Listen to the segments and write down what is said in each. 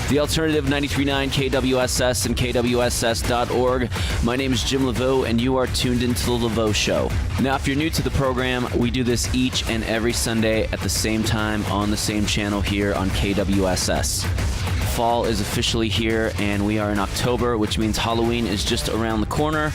The alternative 93.9 KWSS and KWSS.org. My name is Jim Louvau, and you are tuned into the Louvau Show. Now, if you're new to the program, we do this each and every Sunday at the same time on the same channel here on KWSS. Fall is officially here, and we are in October, which means Halloween is just around the corner.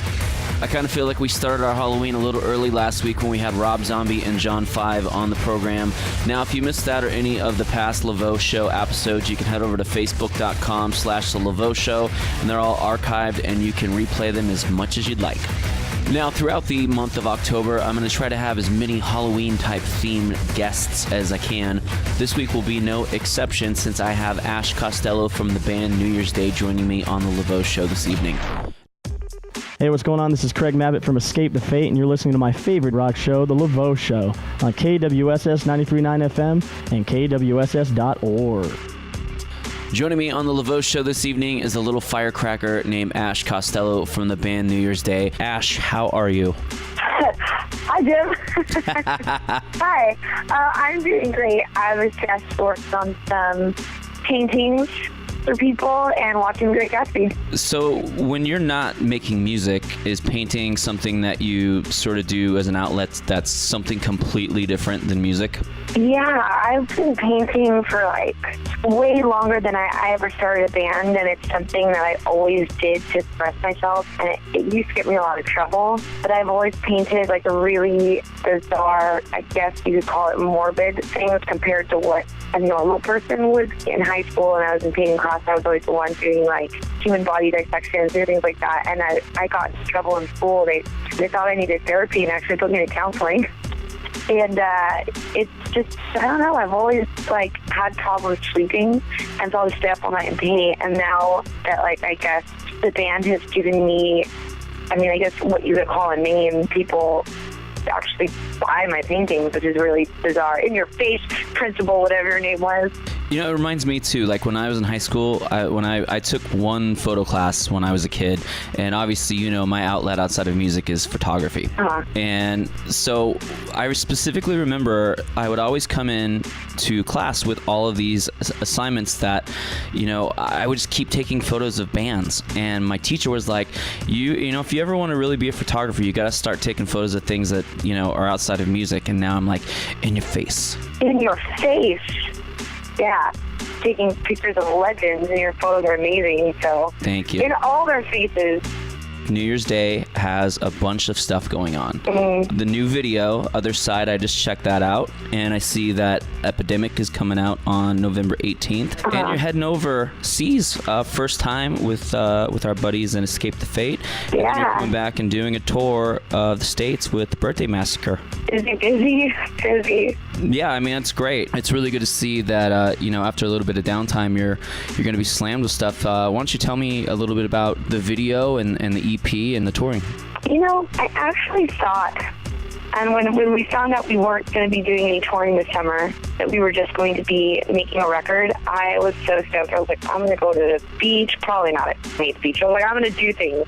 I kind of feel like we started our Halloween a little early last week when we had Rob Zombie and John 5 on the program. Now, if you missed that or any of the past Louvau Show episodes, you can head over to facebook.com/The Louvau Show, and they're all archived, and you can replay them as much as you'd like. Now, throughout the month of October, I'm going to try to have as many Halloween-type themed guests as I can. This week will be no exception since I have Ash Costello from the band New Year's Day joining me on the Louvau Show this evening. Hey, what's going on? This is Craig Mabbitt from Escape the Fate, and you're listening to my favorite rock show, The Louvau Show, on KWSS 93.9 FM and KWSS.org. Joining me on the Louvau Show this evening is a little firecracker named Ash Costello from the band New Year's Day. Ash, how are you? Hi, Jim. Hi. I'm doing great. I was just working on some paintings for people and watching Great Gatsby. So when you're not making music, is painting something that you sort of do as an outlet that's something completely different than music? Yeah, I've been painting for like way longer than I ever started a band, and it's something that I always did to express myself, and it used to get me a lot of trouble, but I've always painted like a really bizarre, I guess you could call it morbid things compared to what a normal person would. In high school, and I was in painting class, I was always the one doing like human body dissections and things like that, and I got in trouble in school. They thought I needed therapy and actually put me in counseling. And it's just, I don't know, I've always like had problems sleeping, and so I would stay up all night and paint. And now that like, I guess the band has given me, I mean, I guess what you could call a name, people actually buy my paintings, which is really bizarre. In your face principle, whatever your name was. You know, it reminds me too, like when I was in high school, when I took one photo class when I was a kid, and obviously, you know, my outlet outside of music is photography. Uh-huh. And so I specifically remember I would always come in to class with all of these assignments that, you know, I would just keep taking photos of bands. And my teacher was like, you know, if you ever want to really be a photographer, you got to start taking photos of things that, you know, are outside of music. And now I'm like, in your face. In your face. Yeah, taking pictures of legends, and your photos are amazing, so. Thank you. In all their faces. New Year's Day has a bunch of stuff going on. Mm-hmm. The new video, Other Side, I just checked that out, and I see that Epidemic is coming out on November 18th. Uh-huh. And you're heading overseas, first time with our buddies in Escape the Fate. Yeah. And you're coming back and doing a tour of the States with the Birthday Massacre. Busy. Yeah, I mean, that's great. It's really good to see that, you know, after a little bit of downtime, you're going to be slammed with stuff. Why don't you tell me a little bit about the video and the EP and the touring? You know, I actually thought, and when we found out we weren't going to be doing any touring this summer, that we were just going to be making a record, I was so stoked. I was like, I'm going to go to the beach, probably not at the beach. I was like, I'm going to do things.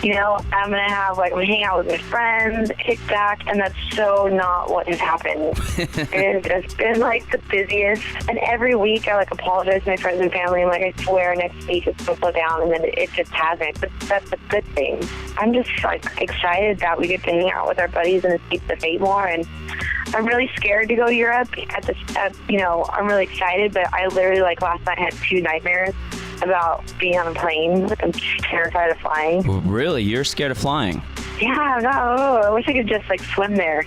You know, I'm going to have, like, I'm going to hang out with my friends, kick back, and that's so not what has happened. It's been, like, the busiest. And every week I, like, apologize to my friends and family. I'm like, I swear next week it's going to slow down, and then it just hasn't. But that's a good thing. I'm just, like, excited that we get to hang out with our buddies and Escape the Fate more. And I'm really scared to go to Europe. You know, I'm really excited, but I literally, like, last night had 2 nightmares about being on a plane. Like, I'm terrified of flying. Really? You're scared of flying? Yeah, no. I wish I could just, like, swim there.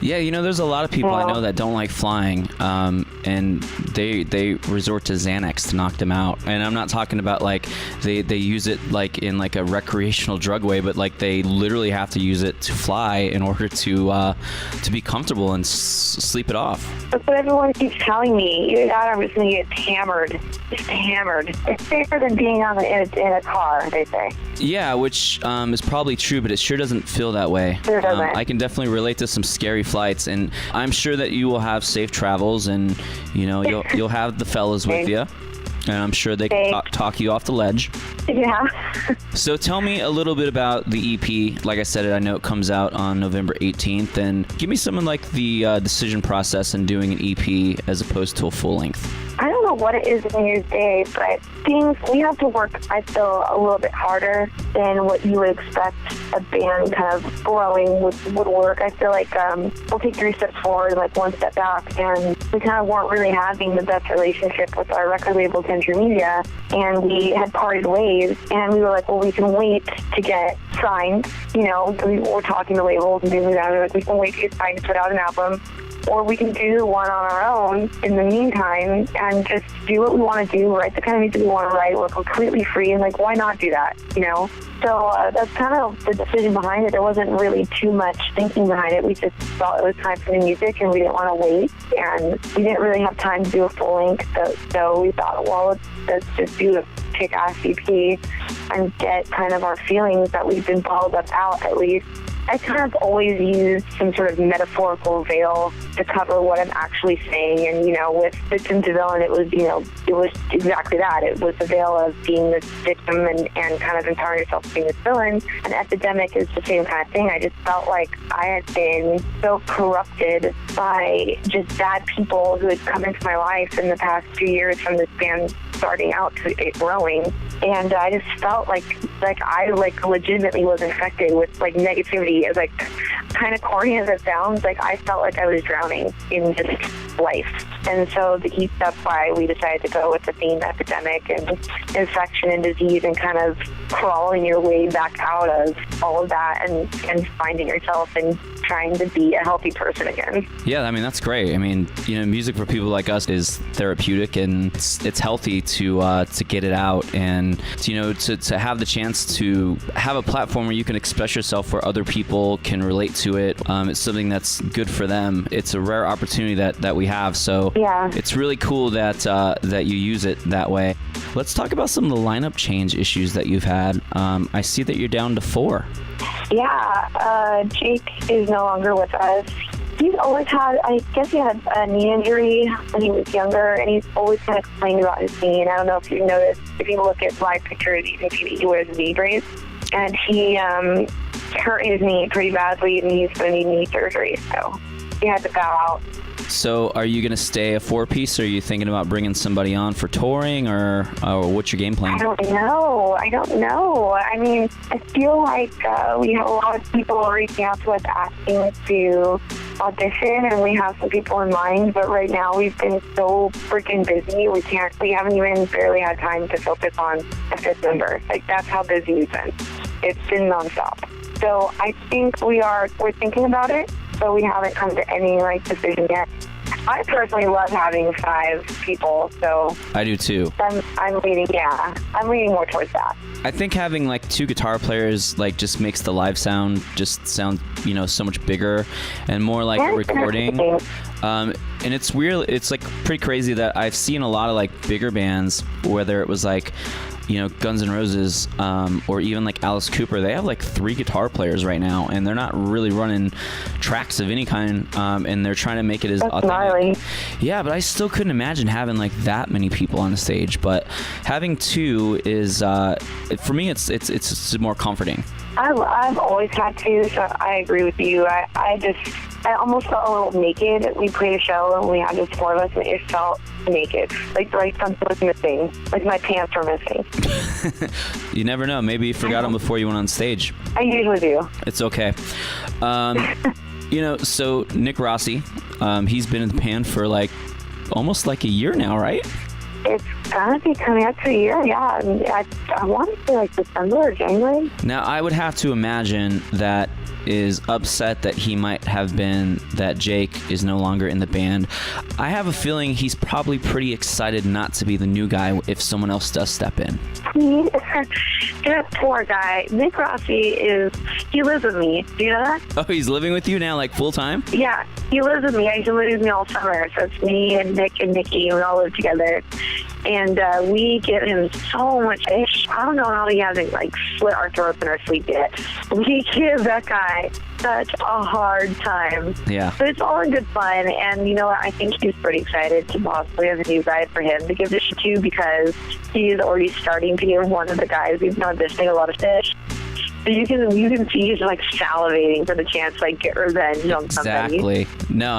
Yeah, you know, there's a lot of people I know that don't like flying, and they resort to Xanax to knock them out. And I'm not talking about, like, they use it, like, in, like, a recreational drug way, but, like, they literally have to use it to fly in order to be comfortable and sleep it off. That's what everyone keeps telling me. Either that or I'm just going to get hammered. Just hammered. It's safer than being in a car, they say. Yeah, which is probably true, but it sure doesn't feel that way. Sure doesn't. I can definitely relate to some scary flights, and I'm sure that you will have safe travels, and you know you'll have the fellas with you, and I'm sure they can talk you off the ledge. Yeah. So tell me a little bit about the EP. Like I said, I know it comes out on November 18th, and give me some of like the decision process in doing an EP as opposed to a full length. I don't know what it is in New Year's Day, but we have to work, I feel, a little bit harder than what you would expect a band kind of growing would work. I feel like we'll take 3 steps forward, like 1 step back, and we kind of weren't really having the best relationship with our record label, Century Media, and we had parted ways, and we were like, well, we can wait to get signed. We were talking to labels and things like that. We were like, we can wait to get signed to put out an album, or we can do one on our own in the meantime and just do what we want to do, write the kind of music we want to write. We're completely free, and like, why not do that, So that's kind of the decision behind it. There wasn't really too much thinking behind it. We just thought it was time for the music, and we didn't want to wait, and we didn't really have time to do a full length, so we thought, well, let's just do a kick-ass EP and get kind of our feelings that we've been bottled up out, at least. I kind of always use some sort of metaphorical veil to cover what I'm actually saying. And, with Victim to Villain, it was exactly that. It was the veil of being this victim and kind of empowering yourself as being this villain. And Epidemic is the same kind of thing. I just felt like I had been so corrupted by just bad people who had come into my life in the past few years from this band starting out to it growing. And I just felt like I legitimately was infected with negativity. As kind of corny as it sounds, I felt like I was drowning in just life. And so that's why we decided to go with the theme Epidemic and infection and disease, and kind of crawling your way back out of all of that and finding yourself and trying to be a healthy person again. Yeah, that's great. Music for people like us is therapeutic, and it's healthy to get it out, and to have the chance to have a platform where you can express yourself, where other people can relate to it. It's something that's good for them. It's a rare opportunity that we have. So yeah, it's really cool that you use it that way. Let's talk about some of the lineup change issues that you've had. I see that you're down to 4. Yeah, Jake is no longer with us. He's always had, I guess he had a knee injury when he was younger, and he's always kind of complained about his knee. And I don't know if you've noticed, if you look at live pictures, you can see that he wears knee brace. And he hurt his knee pretty badly, and he's going to need knee surgery. So he had to bow out. So are you going to stay a 4-piece, or are you thinking about bringing somebody on for touring, or what's your game plan? I don't know. I feel like we have a lot of people reaching out to us asking to audition, and we have some people in mind, but right now we've been so freaking busy, we haven't even barely had time to focus on a 5th member. That's how busy we've been. It's been nonstop. So I think we're thinking about it, but we haven't come to any decision yet. I personally love having 5 people, so I do too. I'm leaning more towards that. I think having 2 guitar players just makes the live sound just sound so much bigger and more like a recording. And it's weird. It's pretty crazy that I've seen a lot of bigger bands, whether it was Guns N' Roses, or even Alice Cooper. They have 3 guitar players right now, and they're not really running tracks of any kind, and they're trying to make it as That's authentic. gnarly. Yeah, but I still couldn't imagine having that many people on the stage. But having 2 is, for me, it's more comforting. I've always had to, so I agree with you. I almost felt a little naked. We played a show and we had just 4 of us, and it felt naked. Like something was missing. My pants were missing. You never know. Maybe you forgot them before you went on stage. I usually do. It's okay. So Nick Rossi, he's been in the band for almost a year now, right? It's gonna be coming up to a year, yeah. I want to say December or January. Now, I would have to imagine that is upset that he might have been, that Jake is no longer in the band. I have a feeling he's probably pretty excited not to be the new guy if someone else does step in. That poor guy. Nick Rossi he lives with me. Do you know that? Oh, he's living with you now, full time? Yeah, he lives with me. He lives with me all summer. So it's me and Nick and Nikki, and we all live together. And we give him so much fish. I don't know how he hasn't slit our throats in our sleep yet. We give that guy such a hard time. Yeah. But it's all in good fun. And you know what? I think he's pretty excited to possibly have a new guy for him to give this to, because he's already starting to give one of the guys we've been auditioning a lot of fish. So you can see he's salivating for the chance to get revenge on somebody. Exactly. No,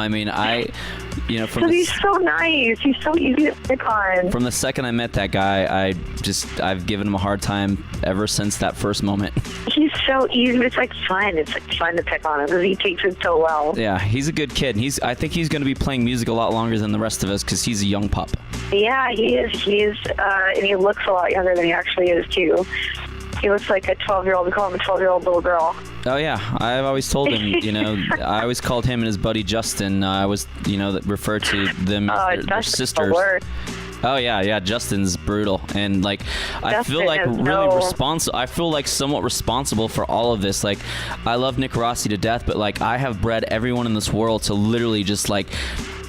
from he's so nice. He's so easy to pick on. From the second I met that guy, I've given him a hard time ever since that first moment. He's so easy. It's like fun. It's like fun to pick on him because he takes it so well. Yeah, he's a good kid. I think he's going to be playing music a lot longer than the rest of us because he's a young pup. Yeah, he is. And he looks a lot younger than he actually is too. He looks like a 12-year-old. We call him a 12-year-old little girl. Oh, yeah. I've always told him, I always called him and his buddy Justin. I was, referred to them as their sisters. Oh, yeah. Justin's brutal. And, I feel like really responsible. I feel like somewhat responsible for all of this. Like, I love Nick Rossi to death, but, I have bred everyone in this world to literally just,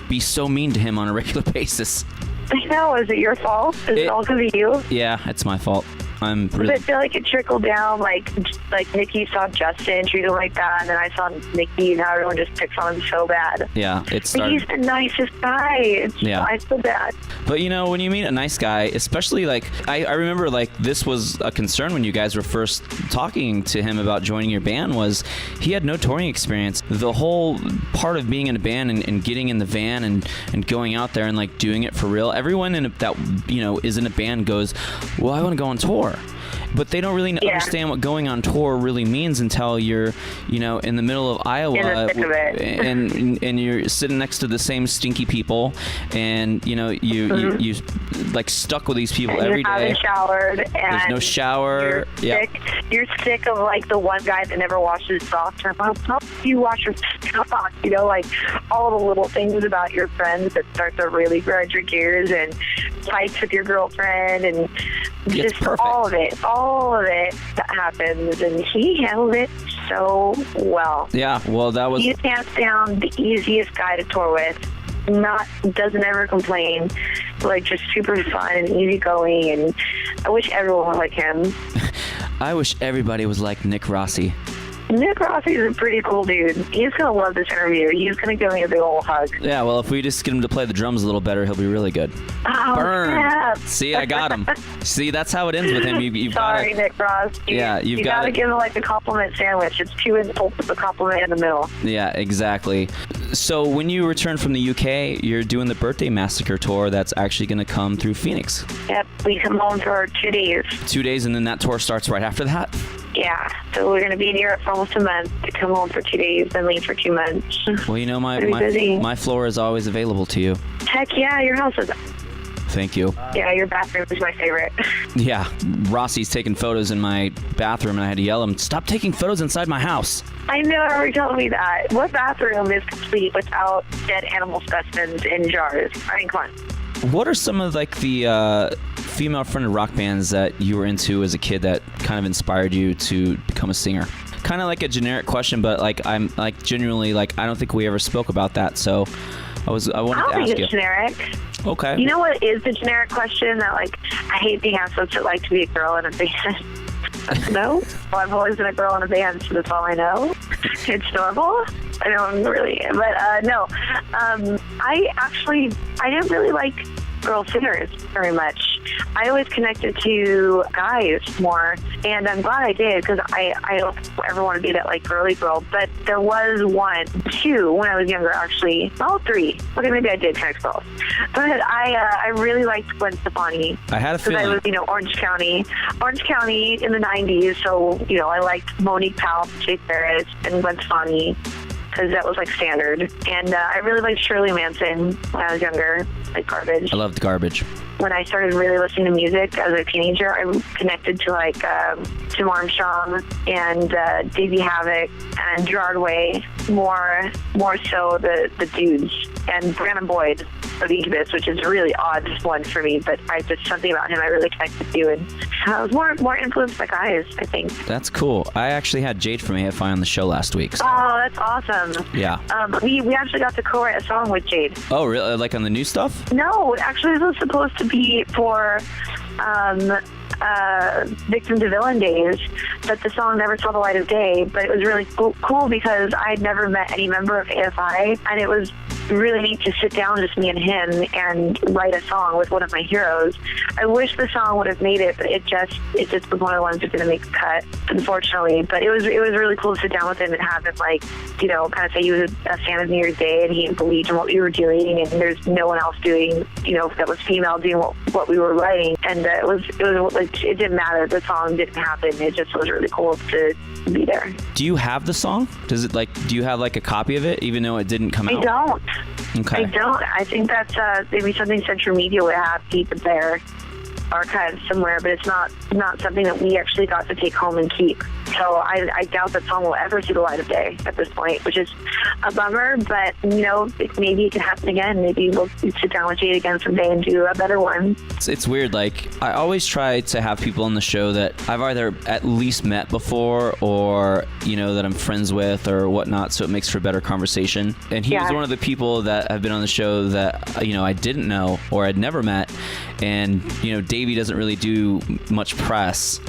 be so mean to him on a regular basis. I know. Is it your fault? Is it all because of you? Yeah, it's my fault. I feel like it trickled down, like Nikki saw Justin treat him like that, and then I saw Nikki, and now everyone just picks on him so bad. Yeah, But he's the nicest guy. I feel bad. But when you meet a nice guy, especially I remember this was a concern when you guys were first talking to him about joining your band was he had no touring experience. The whole part of being in a band and getting in the van and going out there and doing it for real. Everyone that is in a band goes, well, I want to go on tour. But they don't really understand what going on tour really means until you're, in the middle of Iowa and you're sitting next to the same stinky people, and you stuck with these people every day. You haven't showered. And there's no shower. You're sick of the one guy that never washes his socks. You wash your socks. All the little things about your friends that start to really grind your gears, and fights with your girlfriend, and just all of it that happens, and he handled it so well. Yeah, well, that was... He's hands down the easiest guy to tour with. Doesn't ever complain. Just super fun and easygoing, and I wish everyone was like him. I wish everybody was like Nick Rossi. Nick Rossi is a pretty cool dude. He's going to love this interview. He's going to give me a big old hug. Yeah, well, if we just get him to play the drums a little better, he'll be really good. Oh, burn. Crap. See, I got him. See, that's how it ends with him. Sorry, Nick Ross. You got to give him a compliment sandwich. It's 2 insults with a compliment in the middle. Yeah, exactly. So when you return from the UK, you're doing the Birthday Massacre tour that's actually going to come through Phoenix. Yep, we come home for 2 days. 2 days, and then that tour starts right after that? Yeah, so we're going to be in Europe for almost a month, to come home for 2 days, then leave for 2 months. Well, my floor is always available to you. Heck yeah, your house is... Thank you. Yeah, your bathroom is my favorite. Yeah, Rossi's taking photos in my bathroom, and I had to yell at him, stop taking photos inside my house. I know, you were telling me that. What bathroom is complete without dead animal specimens in jars? I mean, come on. What are some of the female-fronted rock bands that you were into as a kid that kind of inspired you to become a singer? Kind of like a generic question, but I'm genuinely I don't think we ever spoke about that, so I wanted to ask you. I don't think it's generic. Okay. You know what is the generic question? That I hate being asked what's it like to be a girl in a band. No? Well, I've always been a girl in a band, so that's all I know. It's normal. I don't really, but no. I didn't really like girl singers very much. I always connected to guys more, and I'm glad I did, because I don't ever want to be that girly girl. But there was 2 when I was younger, actually. All 3. Okay, maybe I did kind of both. But I really liked Gwen Stefani. I had a feeling. Because I was, Orange County in the 90s. So, I liked Monique Powell, Jade Ferris, and Gwen Stefani, because that was standard. And I really liked Shirley Manson when I was younger, Garbage. I loved Garbage. When I started really listening to music as a teenager, I connected to Tim Armstrong and Davey Havok and Gerard Way, more so the dudes, and Brandon Boyd of Incubus, which is a really odd one for me, but just something about him I really connected to, and I was more influenced by guys, I think. That's cool. I actually had Jade from AFI on the show last week. So. Oh, that's awesome. Yeah. We actually got to co-write a song with Jade. Oh, really? On the new stuff? No, actually, this was supposed to be for Victim to Villain days, but the song never saw the light of day. But it was really cool because I had never met any member of AFI, and it was really neat to sit down, just me and him, and write a song with one of my heroes. I wish the song would have made it, but it just was one of the ones that didn't make the cut, unfortunately. But it was really cool to sit down with him and have him, like, you know, kind of say he was a fan of New Year's Day and he believed in what we were doing, and there's no one else doing, you know, that was female doing what we were writing. And it was like, it didn't matter. The song didn't happen. It just was really cool to be there. Do you have the song? Do you have like a copy of it, even though it didn't come out? I don't. Okay. I don't. I think that's maybe something Central Media would have, keep it there, archived somewhere, but it's not something that we actually got to take home and keep. So I doubt that song will ever see the light of day at this point, which is a bummer, but, you know, maybe it can happen again. Maybe we'll sit down with Jade again someday and do a better one. It's weird. Like, I always try to have people on the show that I've either at least met before or, you know, that I'm friends with or whatnot, so it makes for better conversation. And he was one of the people that have been on the show that, you know, I didn't know or I'd never met. And, you know, Davey doesn't really do much press.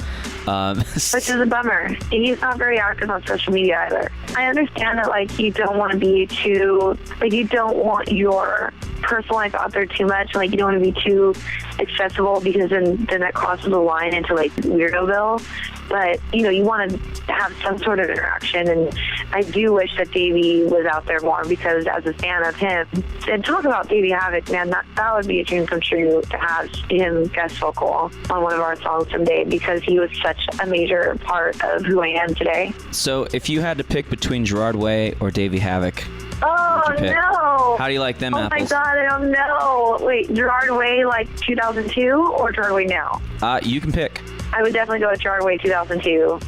Which is a bummer. And he's not very active on social media either. I understand that, like, you don't want to be too, like, you don't want your personal life out there too much. Like, you don't want to be too accessible because then that crosses the line into, like, Weirdoville. But, you know, you want to have some sort of interaction, and I do wish that Davey was out there more, because as a fan of him, and talk about Davey Havoc, man, that would be a dream come true to have him guest vocal on one of our songs someday, because he was such a major part of who I am today. So if you had to pick between Gerard Way or Davey Havoc, oh, no. How do you like them apples? Oh, my God, I don't know. Wait, Gerard Way, like, 2002 or Gerard Way now? You can pick. I would definitely go with Gerard Way 2002,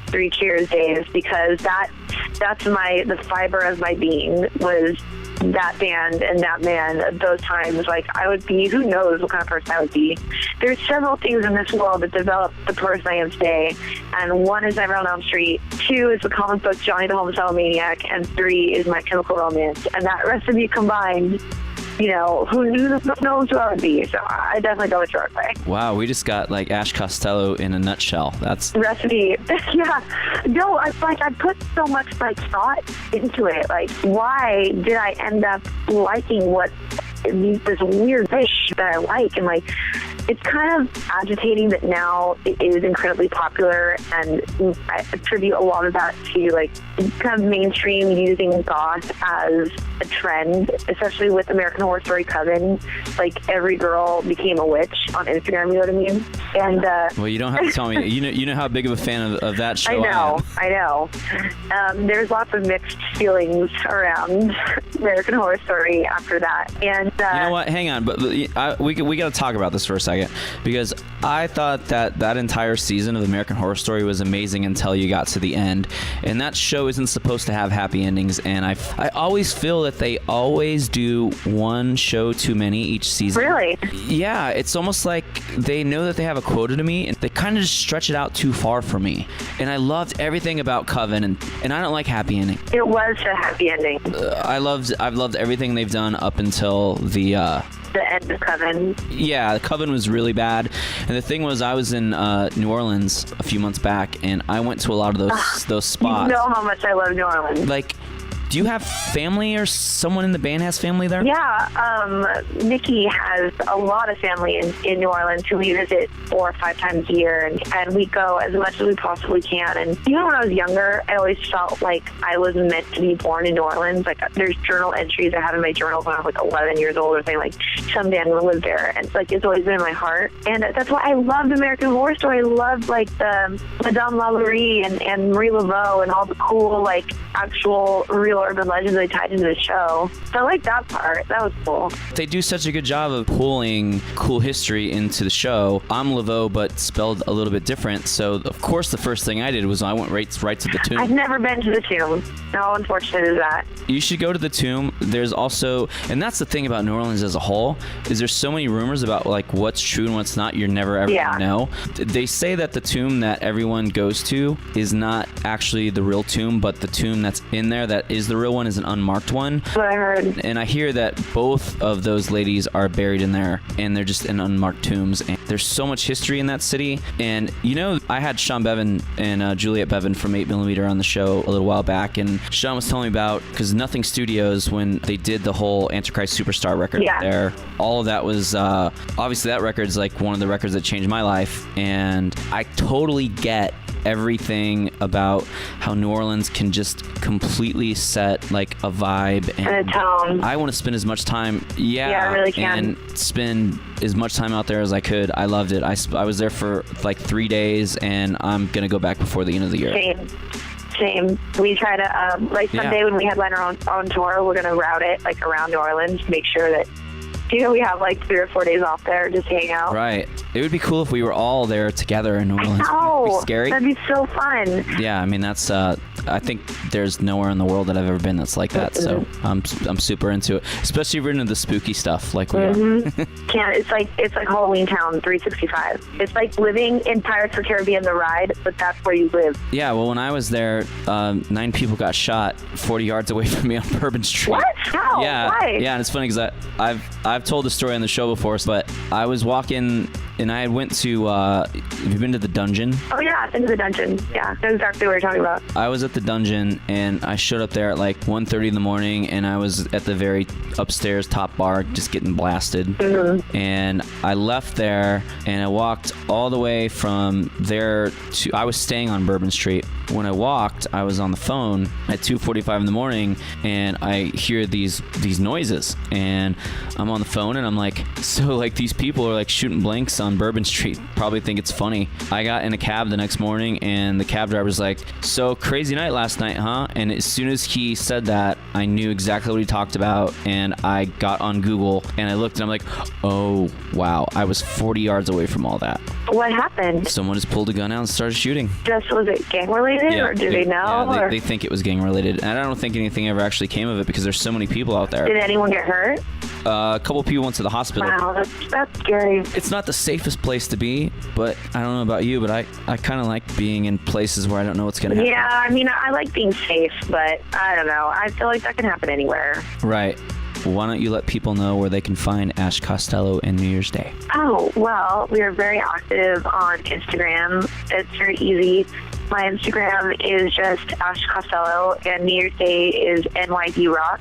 3 Cheers days, because that's the fiber of my being was that band and that man at those times. Like, I would be, who knows what kind of person I would be. There's several things in this world that develop the person I am today, and one is Nightmare on Elm Street, 2 is the comic book Johnny the Homicidal Maniac, and 3 is My Chemical Romance. And that recipe combined, you know, who knows who I would be. So I definitely go with Gerard Way. Wow, we just got like Ash Costello in a nutshell. That's recipe. Yeah. No, I put so much like thought into it. Like, why did I end up liking this weird fish that I like? And, like, it's kind of agitating that now it is incredibly popular, and I attribute a lot of that to, like, kind of mainstream using goth as a trend, especially with American Horror Story Coven. Like, every girl became a witch on Instagram, you know what I mean? And well, you don't have to tell me. You know how big of a fan of that show I know. There's lots of mixed feelings around American Horror Story after that. And you know what? Hang on, but we got to talk about this for a second, because I thought that entire season of American Horror Story was amazing until you got to the end, and that show isn't supposed to have happy endings. And I always feel that they always do one show too many each season. Really? Yeah, it's almost like they know that they have a quota to me, and they kind of just stretch it out too far for me. And I loved everything about Coven, and I don't like happy ending. It was a happy ending. I've loved everything they've done up until the end of Coven. Yeah, Coven was really bad. And the thing was, I was in New Orleans a few months back, and I went to a lot of those spots. You know how much I love New Orleans. Like, do you have family, or someone in the band has family there? Yeah, Nikki has a lot of family in New Orleans who we visit 4 or 5 times a year, and we go as much as we possibly can. And even when I was younger, I always felt like I was meant to be born in New Orleans. Like, there's journal entries I have in my journal when I was like 11 years old, or saying like, someday I'm going to live there. And it's always been in my heart. And that's why I loved American Horror Story. I loved, like, the Madame Lalaurie and Marie Laveau and all the cool, like, actual real urban legends they tied into the show. So I like that part. That was cool. They do such a good job of pulling cool history into the show. I'm Laveau, but spelled a little bit different. So, of course, the first thing I did was I went right to the Tomb. I've never been to the Tomb. How unfortunate is that? You should go to the Tomb. There's also, and that's the thing about New Orleans as a whole, is there's so many rumors about, like, what's true and what's not. You're never ever gonna know. They say that the tomb that everyone goes to is not actually the real tomb, but the tomb that's in there that is because the real one is an unmarked one. That's what I heard. And I hear that both of those ladies are buried in there, and they're just in unmarked tombs. And there's so much history in that city. And, I had Sean Bevan and Juliet Bevan from 8mm on the show a little while back, and Sean was telling me about, because Nothing Studios, when they did the whole Antichrist Superstar record there, all of that was, obviously that record's like one of the records that changed my life, and I totally get everything about how New Orleans can just completely set like a vibe and a tone. I want to spend as much time, I really can. and spend as much time out there as I could. I loved it. I was there for like 3 days, and I'm gonna go back before the end of the year. Same. We try to Sunday when we headline our own tour, we're gonna route it like around New Orleans, make sure that we have like 3 or 4 days off there, just hang out. Right. It would be cool if we were all there together in New Orleans. Oh, it'd be scary. That'd be so fun. Yeah, I mean that's. I think there's nowhere in the world that I've ever been that's like that. So I'm super into it, especially if you're into the spooky stuff like we are. It's like Halloween Town 365. It's like living in Pirates of the Caribbean the ride, but that's where you live. Yeah. Well, when I was there, 9 people got shot 40 yards away from me on Bourbon Street. What? How? Yeah. Why? Yeah, and it's funny because I've told the story on the show before, but I was walking. And I went to, have you been to the dungeon? Oh, yeah, I've been to the dungeon. Yeah, that's exactly what you're talking about. I was at the dungeon, and I showed up there at like 1:30 in the morning, and I was at the very upstairs top bar just getting blasted. And I left there, and I walked all the way from there to, I was staying on Bourbon Street. When I walked, I was on the phone at 2:45 in the morning, and I hear these noises, and I'm on the phone, and I'm like, so like these people are like shooting blanks on Bourbon Street, probably think it's funny. I got in a cab the next morning, and the cab driver's like, so crazy night last night, huh? And as soon as he said that, I knew exactly what he talked about, and I got on Google, and I looked, and I'm like, oh, wow, I was 40 yards away from all that. What happened? Someone just pulled a gun out and started shooting. Was it gang-related, or do they know? Yeah, they think it was gang-related, and I don't think anything ever actually came of it because there's so many people out there. Did anyone get hurt? A couple people went to the hospital. Wow, that's scary. It's not the safest place to be, but I don't know about you, but I kind of like being in places where I don't know what's going to happen. Yeah, I mean, I like being safe, but I don't know. I feel like that can happen anywhere. Right. Why don't you let people know where they can find Ash Costello and New Year's Day? Oh, well, we are very active on Instagram. It's very easy. My Instagram is just Ash Costello, and New Year's Day is NYD Rock.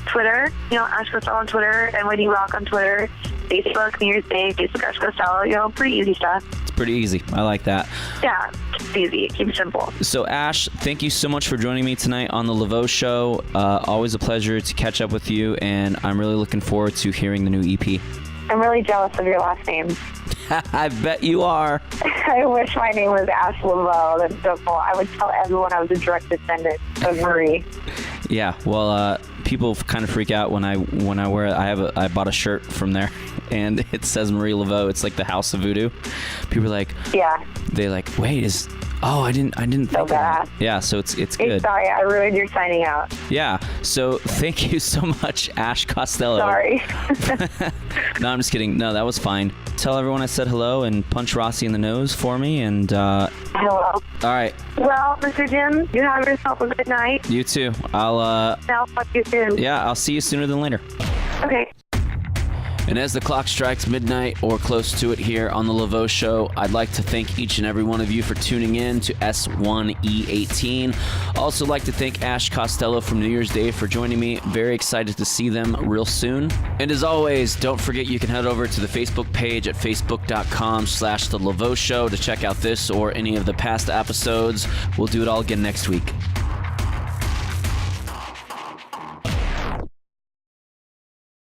Twitter, Ash Costello on Twitter, NYD Rock on Twitter. Facebook, New Year's Day, Facebook, Ash Costello, pretty easy stuff. It's pretty easy. I like that. Yeah, it's easy. Keep it simple. So, Ash, thank you so much for joining me tonight on the Louvau Show. Always a pleasure to catch up with you, and I'm really looking forward to hearing the new EP. I'm really jealous of your last name. I bet you are. I wish my name was Ash Louvau. That's so cool. I would tell everyone I was a direct descendant of Marie. Yeah, well, people kind of freak out when I wear it. I bought a shirt from there, and it says Marie Laveau. It's like the House of Voodoo. People are like, yeah. They like, wait, I didn't think so bad. Of that. Yeah, so it's good. Sorry, I ruined your signing out. Yeah, so thank you so much, Ash Costello. Sorry. No, I'm just kidding. No, that was fine. Tell everyone I said hello and punch Rossi in the nose for me, and hello. All right. Well, Mr. Jim, you have yourself a good night. You too. I'll talk to you soon. Yeah, I'll see you sooner than later. Okay. And as the clock strikes midnight or close to it here on the Laveau Show, I'd like to thank each and every one of you for tuning in to S1E18. Also like to thank Ash Costello from New Year's Day for joining me. Very excited to see them real soon. And as always, don't forget you can head over to the Facebook page at facebook.com/The Laveau Show to check out this or any of the past episodes. We'll do it all again next week.